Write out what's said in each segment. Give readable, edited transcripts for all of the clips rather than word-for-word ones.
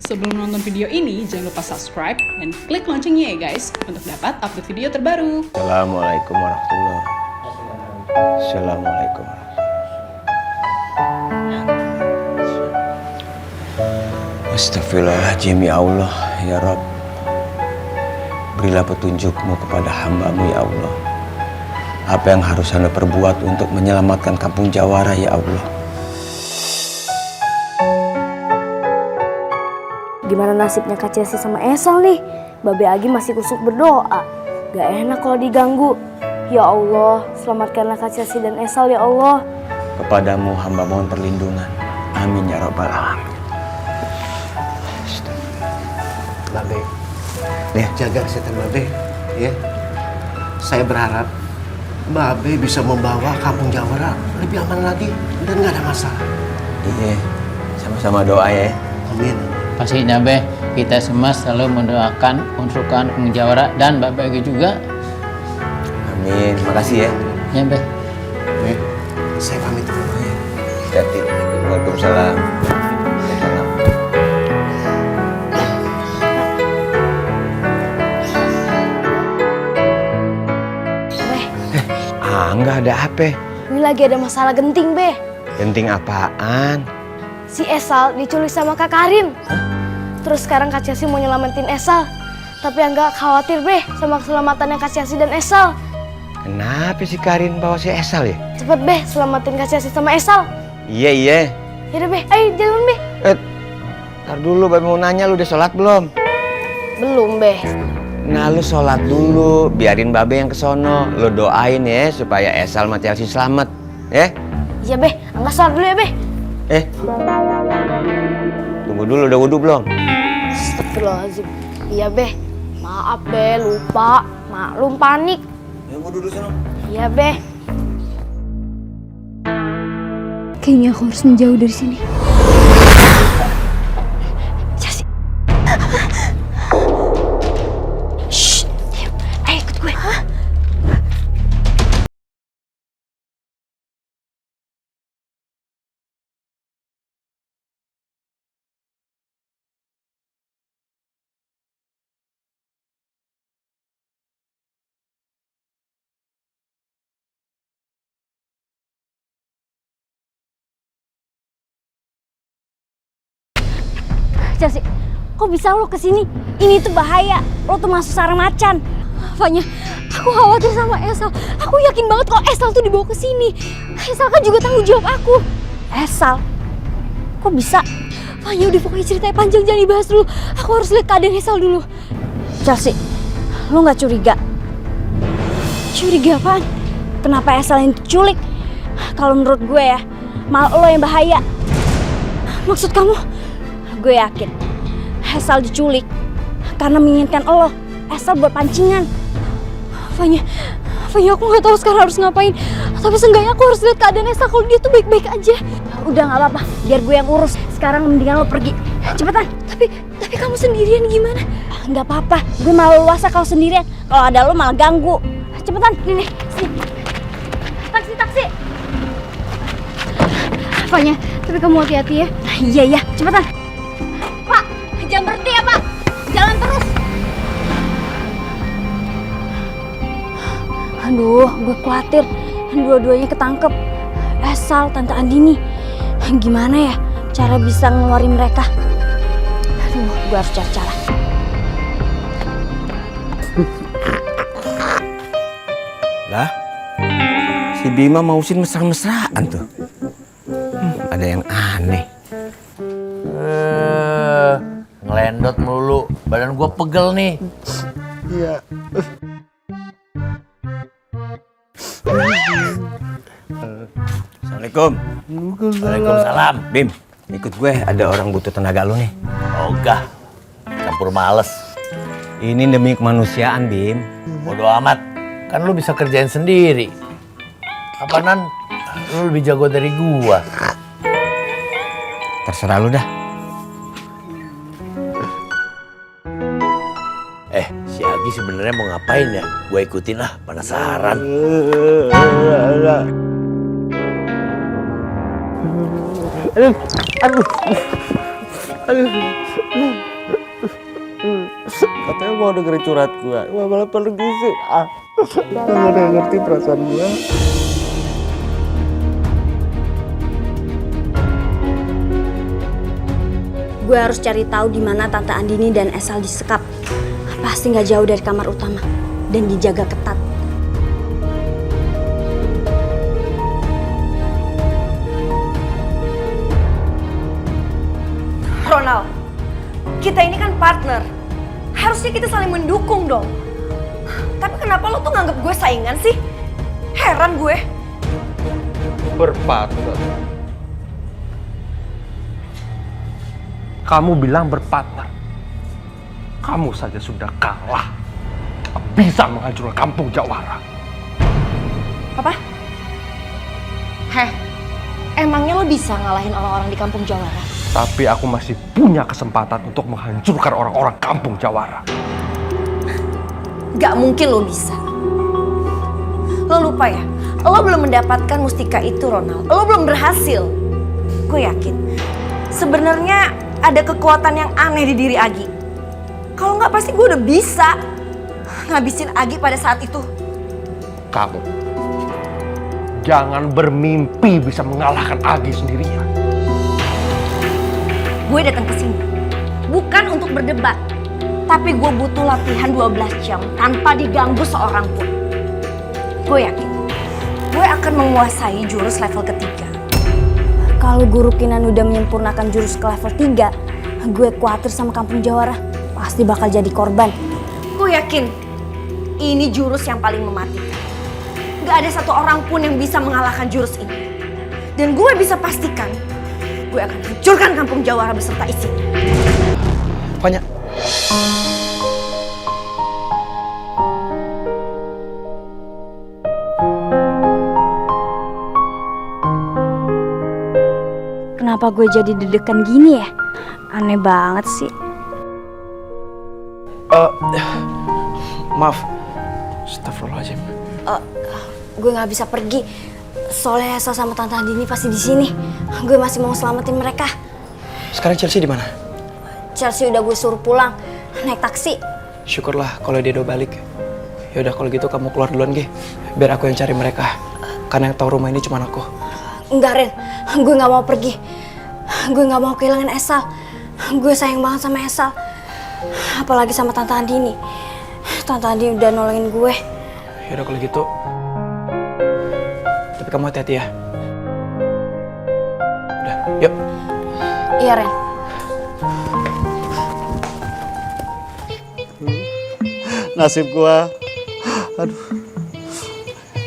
Sebelum nonton video ini, jangan lupa subscribe dan klik loncengnya ya guys, untuk dapat update video terbaru. Assalamualaikum warahmatullahi wabarakatuh. Assalamualaikum. Astagfirullahaladzim ya Allah, ya Rabb. Berilah petunjukmu kepada hamba-Mu ya Allah. Apa yang harus Anda perbuat untuk menyelamatkan kampung Jawara ya Allah. Gimana nasibnya Kak Chelsea sama Esal nih? Babe Agi masih kusuk berdoa. Gak enak kalau diganggu. Ya Allah, selamatkanlah Kak Chelsea dan Esal ya Allah. Kepadamu hamba mohon perlindungan. Amin ya Rabbal Alamin. Babe, jaga kesehatan Babe, ya. Saya berharap Babe bisa membawa kampung Jawara lebih aman lagi dan nggak ada masalah. Iya, sama-sama doa ya. Amin. Pastinya Be, kita semua selalu mendoakan untuk kampung Jawara dan Bapak Egi juga. Amin, makasih ya. Ya Be. Be, saya pamit dulu ya. Hati-hati. Waalaikumsalam. Waalaikumsalam. Nggak ada apa. Ini lagi ada masalah genting, Be. Genting apaan? Si Esal diculik sama Kak Karin. Terus sekarang Kak Chelsea mau nyelamatin Esal. Tapi Angga khawatir, Be, sama keselamatannya Kak Chelsea dan Esal. Kenapa si Karin bawa si Esal ya? Cepet, Be, selamatin Kak Chelsea sama Esal. Iya. Yaudah, Be, ayo jalan, Be. Ntar dulu, Babe mau nanya lu udah sholat belum? Belum, Be. Nah lu sholat dulu, biarin Babe yang kesono. Lu doain ya supaya Esal sama Chelsea selamat, ya? Iya, Be, Angga sholat dulu ya, Be. Tunggu dulu, udah wudu belum? Astagfirullahaladzim. Iya, Be. Maaf, Be, lupa. Maklum panik. Ya wudu dulu sana. Iya, Be. Kayaknya aku harus menjauh dari sini. Chelsea. Shh, diam. Ayo ikut gue. Hah? Chelsea, kok bisa lo kesini? Ini tuh bahaya. Lo tuh masuk sarang macan. Fanya, aku khawatir sama Esal. Aku yakin banget kalau Esal tuh dibawa ke sini. Esal kan juga tanggung jawab aku. Esal? Kok bisa? Fanya, udah pokoknya ceritanya panjang, jangan dibahas dulu. Aku harus lihat keadaan Esal dulu. Chelsea, lo nggak curiga? Curiga apaan? Kenapa Esal yang diculik? Kalau menurut gue ya, malah lo yang bahaya. Maksud kamu? Gue yakin Esal diculik karena menginginkan lo. Esal buat pancingan. Fanya aku nggak tahu sekarang harus ngapain. Tapi seenggaknya aku harus lihat keadaan Esal kalau dia tuh baik-baik aja. Udah nggak apa-apa, biar gue yang urus. Sekarang mendingan lo pergi. Cepetan. Tapi kamu sendirian gimana? Nggak apa-apa, gue malah luasa kalau sendirian. Kalau ada lo malah ganggu. Cepetan, nih sini. Taksi. Fanya, tapi kamu hati-hati ya. Iya, cepetan. Pak, jangan berhenti ya Pak, jalan terus. Aduh, gue khawatir dua-duanya ketangkep. Esal, Tante Andini. Gimana ya cara bisa ngeluarin mereka? Aduh, gue harus cari cara. Lah, si Bima mausin mesra-mesraan tuh. Ada yang aneh. Ngelendot melulu, badan gua pegel nih. Iya. Assalamualaikum. Waalaikumsalam. Bim, ikut gue, ada orang butuh tenaga lu nih. Ogah, campur males. Ini demi kemanusiaan, Bim. Bodo amat, kan lu bisa kerjain sendiri. Apaanan, lu lebih jago dari gua. Terserah lu dah. Si Agi sebenarnya mau ngapain ya? Gua ikutin lah, penasaran. Katanya mau dengerin curhat gue, malah pergi sih. Gak ada yang ngerti perasaan gue. Gue harus cari tahu di mana Tante Andini dan Esal disekap. Pasti nggak jauh dari kamar utama dan dijaga ketat. Ronald, kita ini kan partner. Harusnya kita saling mendukung dong. Tapi kenapa lo tuh nganggep gue saingan sih? Heran gue. Berpartner. Kamu bilang berpartner. Kamu saja sudah kalah. Bisa menghancurkan kampung Jawara. Apa? Heh, emangnya lo bisa ngalahin orang-orang di kampung Jawara? Tapi aku masih punya kesempatan untuk menghancurkan orang-orang kampung Jawara. Gak mungkin lo bisa. Lo lupa ya, lo belum mendapatkan mustika itu, Ronald. Lo belum berhasil. Gue yakin, sebenarnya ada kekuatan yang aneh di diri Agi. Kalau nggak pasti gue udah bisa ngabisin Agi pada saat itu. Kamu jangan bermimpi bisa mengalahkan Agi sendirian. Gue datang ke sini bukan untuk berdebat, tapi gue butuh latihan 12 jam tanpa diganggu seorang pun. Gue yakin gue akan menguasai jurus level ketiga. Kalau Guru Kinan udah menyempurnakan jurus ke level 3, gue khawatir sama kampung Jawara. Pasti bakal jadi korban. Gue yakin ini jurus yang paling mematikan. Gak ada satu orang pun yang bisa mengalahkan jurus ini. Dan gue bisa pastikan gue akan hancurkan kampung Jawara beserta isinya. Pokoknya Kenapa gue jadi deg-degan gini ya? Aneh banget sih. maaf. Astagfirullahaladzim. Gue nggak bisa pergi. Soalnya Esa sama Tante Andini pasti di sini. Gue masih mau selamatin mereka. Sekarang Chelsea di mana? Chelsea udah gue suruh pulang naik taksi. Syukurlah kalau dia udah balik. Ya udah kalau gitu kamu keluar duluan, Ge. Biar aku yang cari mereka. Karena yang tahu rumah ini cuma aku. Enggak, Ren. Gue nggak mau pergi. Gue nggak mau kehilangan Esal. Gue sayang banget sama Esal. Apalagi sama Tante Andini. Tante Andini udah nolongin gue. Ya udah kalau gitu. Tapi kamu hati-hati ya. Udah, yuk. Iya, Ren. Nasib gua. Aduh.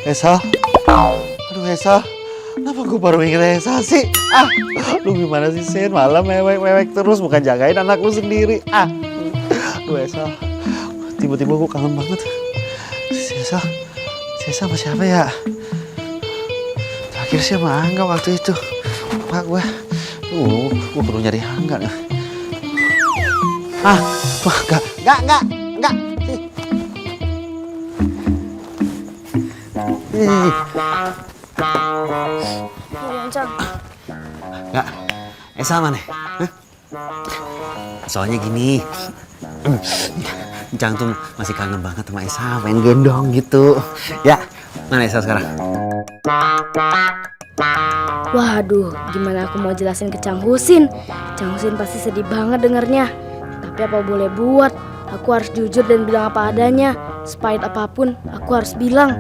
Esa. Aduh, Esa. Kenapa gua baru inget Esa sih? Lu gimana sih, Sen? Malam mewek terus, bukan jagain anak lu sendiri. Aduh, Esa. Tiba-tiba gua kangen banget. Si Esa sama siapa ya? Terakhir sih sama Angga waktu itu. Lupa gua. Gua perlu nyari Angga nih. Wah, enggak. Enggak, Esa mana? Hah? Soalnya gini, Encang tuh masih kangen banget sama Esa, pengen gendong gitu. Ya, mana Esa sekarang? Waduh, gimana aku mau jelasin ke Cang Husin? Cang Husin pasti sedih banget dengernya. Tapi apa boleh buat, aku harus jujur dan bilang apa adanya. Sepahit apapun, aku harus bilang.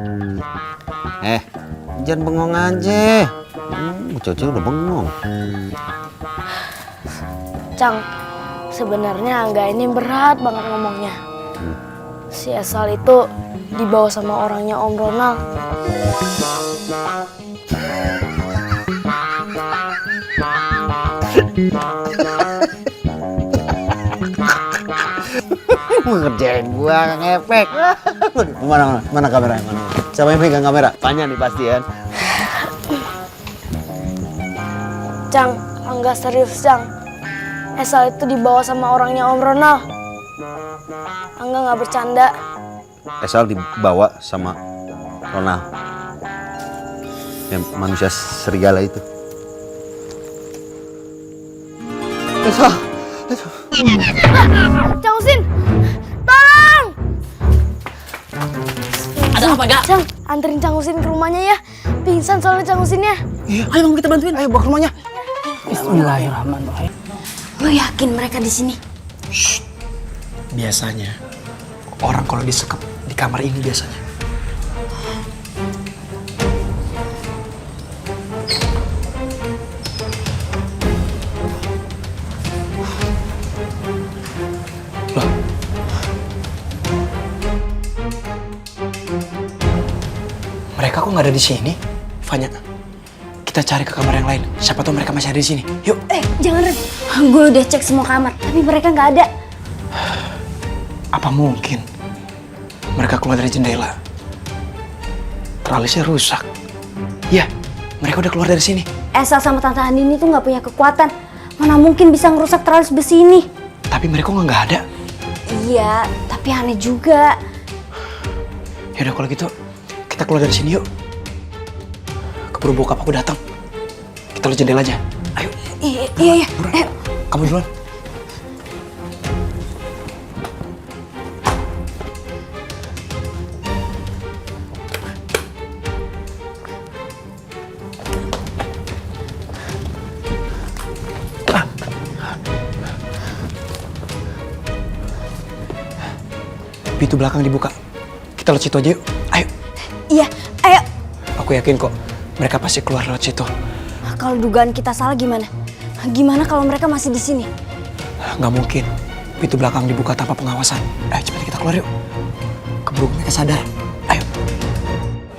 Jangan bengong aja. Cewek udah bengong. Cang, sebenarnya Angga ini berat banget ngomongnya. Si Esal itu dibawa sama orangnya Om Ronald. Ngerjain gua ngepek. Mana kameranya? Mana? Siapa yang pegang kamera? Tanya nih pasti kan. Cang, Angga serius, Cang. Esal itu dibawa sama orangnya Om Ronald. Angga nggak bercanda. Esal dibawa sama Ronald. Yang manusia serigala itu. Cang Husin, tolong! Ada apa gak? Cang, anterin Cang Husin ke rumahnya ya. Pingsan soalnya Cang Husinnya. Iya, ayo kita bantuin. Ayo bawa ke rumahnya. Bismillahirrahmanirrahim. Lo yakin mereka di sini? Biasanya orang kalau disekap di kamar ini biasanya. Loh. Mereka kok nggak ada di sini? Fanya, kita cari ke kamar yang lain. Siapa tahu mereka masih ada di sini. Yuk. Jangan, Ren. Gue udah cek semua kamar, tapi mereka nggak ada. Apa mungkin mereka keluar dari jendela? Tralisnya rusak. Ya, mereka udah keluar dari sini. Esa sama Tante Andini tuh nggak punya kekuatan. Mana mungkin bisa ngerusak tralis besi ini? Tapi mereka nggak ada. Iya, tapi aneh juga. Yaudah kalau gitu, kita keluar dari sini yuk. Keburu bokap aku datang. Kita lihat jendela aja. Ayo. Iya. Ayo. Kamu duluan. Pintu belakang dibuka. Kita lewat situ aja yuk. Ayo. Iya, ayo. Aku yakin kok mereka pasti keluar lewat situ. Kalau dugaan kita salah gimana? Gimana kalau mereka masih di sini? Nggak mungkin. Pintu belakang dibuka tanpa pengawasan. Ayo cepat kita keluar yuk. Keburu mereka sadar. Ayo.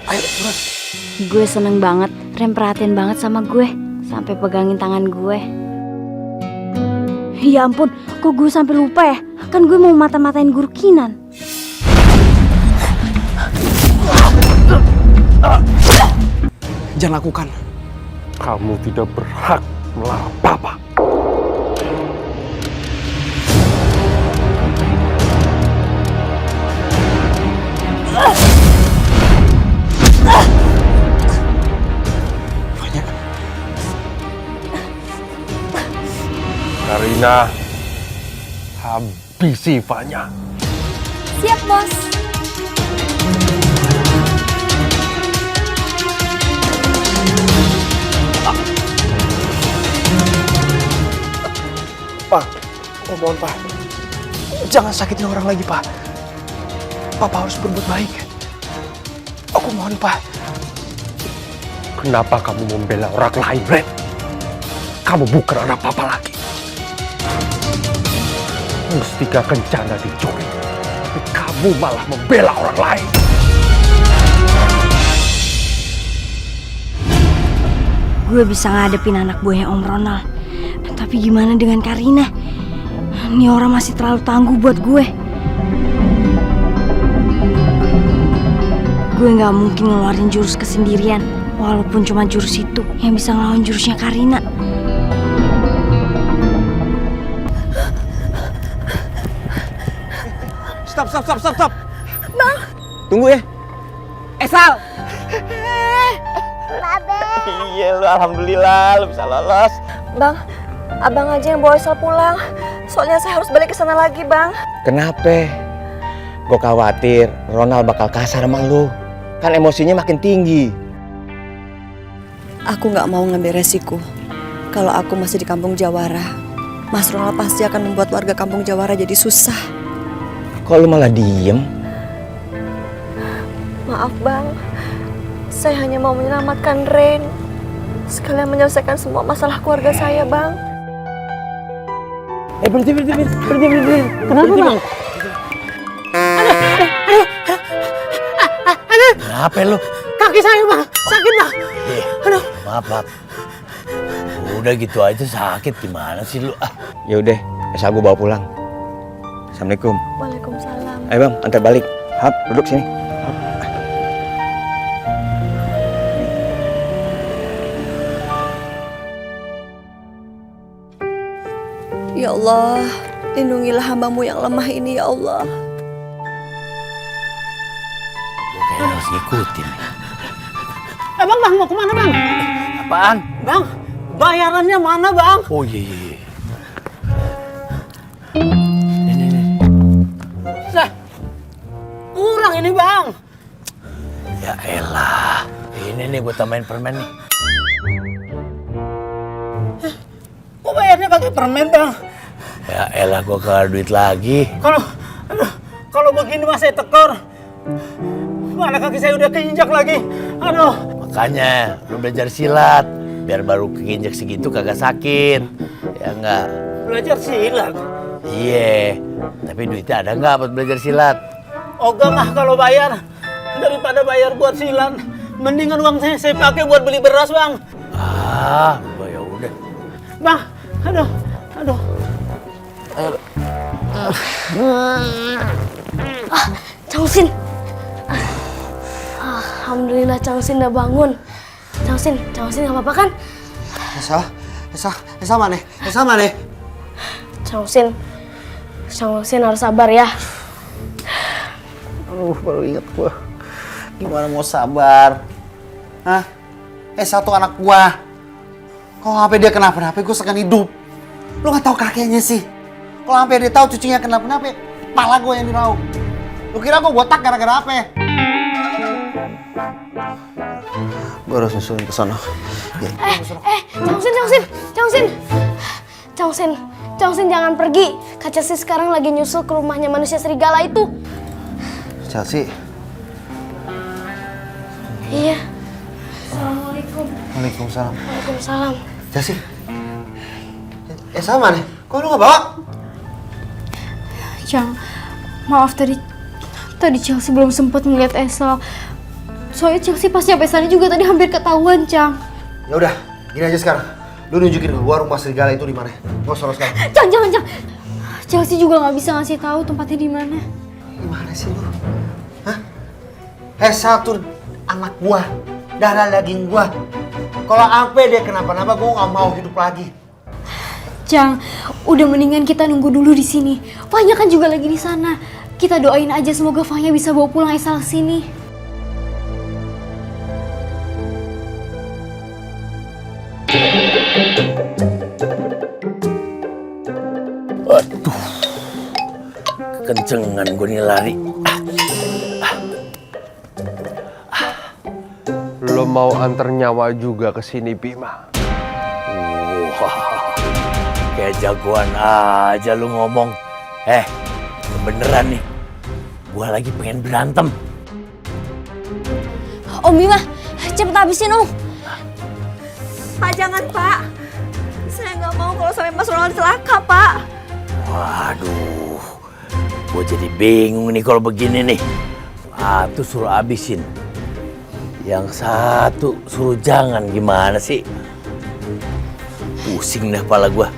Ayo, buruan. Gue seneng banget, Rem perhatian banget sama gue. Sampai pegangin tangan gue. Ya ampun, kok gue sampai lupa ya? Kan gue mau mata-matain guru Kinan. Jangan lakukan. Kamu tidak berhak melarang Papa. Banyak. Karina, habisi Fanya. Siap, Bos. Pak, mohon Pak. Jangan sakitin orang lagi, Pak. Papa harus berbuat baik. Aku mohon, Pak. Kenapa kamu membela orang lain, Ren? Kamu bukan anak Papa lagi. Mustika Kencana dicuri, tapi kamu malah membela orang lain. Gue bisa ngadepin anak buahnya Om Ronald. Tapi gimana dengan Karina? Ini orang masih terlalu tangguh buat gue. Gue gak mungkin ngeluarin jurus kesendirian. Walaupun cuma jurus itu yang bisa ngelawan jurusnya Karina. Stop. Bang. Tunggu ya. Esal. Iya lu, alhamdulillah lu bisa lolos. Bang, abang aja yang bawa Esal pulang. Soalnya saya harus balik ke sana lagi, Bang. Kenapa? Gue khawatir Ronald bakal kasar sama lu. Kan emosinya makin tinggi. Aku nggak mau ngambil resiko. Kalau aku masih di kampung Jawara, Mas Ronald pasti akan membuat warga kampung Jawara jadi susah. Kok lu malah diem? Maaf, Bang. Saya hanya mau menyelamatkan Ren. Sekalian menyelesaikan semua masalah keluarga saya, Bang. Berhenti. Kenapa, Bang? Kenapa lu? Kaki saya, Bang. Sakit, Bang. Aduh. Maaf. Udah gitu aja sakit, gimana sih lu? Ya udah, Esal gue bawa pulang. Assalamualaikum. Waalaikumsalam. Ayo Bang, antar balik. Hap, duduk sini. Hap. Ya Allah, lindungilah hamba-Mu yang lemah ini ya Allah. Gue kayak harus ngikutin. Bang, mau kemana, Bang? Apaan? Bang, bayarannya mana, Bang? Oh iya. Ya elah, ini nih gue tambahin permen nih. Kok bayarnya pakai permen, Bang? Ya elah, gue keluar duit lagi. Kalau begini mas saya tekor. Mana kaki saya udah keinjak lagi. Aduh. Makanya lu belajar silat biar baru keinjak segitu kagak sakit. Ya enggak? Belajar silat? Iya. Tapi duitnya ada nggak buat belajar silat? Ogah mah kalau bayar. Daripada bayar buat silat, mendingan uang saya pakai buat beli beras, Bang. Ah, ya udah. Bang, aduh. Cang Husin. Alhamdulillah Cang Husin udah bangun. Cang Husin nggak apa-apa kan? Esa mana? Cang Husin harus sabar ya. Baru inget gua. Gimana mau sabar? Hah? Esa tuh anak gua. Kalau sampai dia kenapa-napa, gua segan hidup. Lu nggak tahu kakeknya sih. Kalau sampai dia tahu cucunya kenapa-napa, pala gua yang diraup. Lu kira gua botak gara-gara apa? Gua harus susulin ke sana. Cang Husin jangan pergi. Kak Chelsea sekarang lagi nyusul ke rumahnya manusia serigala itu. Chelsea. Iya. Assalamualaikum. Waalaikumsalam. Chelsea. Esa mana? Kok lu nggak bawa? Cang, maaf tadi Chelsea belum sempat melihat Esal. Soalnya Chelsea pas nyampe sana juga tadi hampir ketahuan, Cang. Ya udah, gini aja sekarang. Lu nunjukin ke gua rumah serigala itu di mana. Gua suruh sekarang. Cang. Chelsea juga nggak bisa ngasih tahu tempatnya di mana. Gimana sih lu? Hah? Esa tuh anak gua, darah daging gua. Kalau sampai dia kenapa-napa, gua nggak mau hidup lagi. Cang, udah mendingan kita nunggu dulu di sini. Fanya kan juga lagi di sana. Kita doain aja semoga Fanya bisa bawa pulang Esal ke sini. Waduh, kencengan gue nih lari. Lo mau antar nyawa juga ke sini, Bima? Wah, kayak jagoan aja lu ngomong. Beneran nih, gua lagi pengen berantem. Om Bima, cepet habisin Om. Pak, jangan Pak. Saya nggak mau kalau sampai Mas Ronald celaka, Pak. Waduh, gua jadi bingung nih kalau begini nih. Satu suruh habisin, yang satu suruh jangan, gimana sih? Pusing dah kepala gua.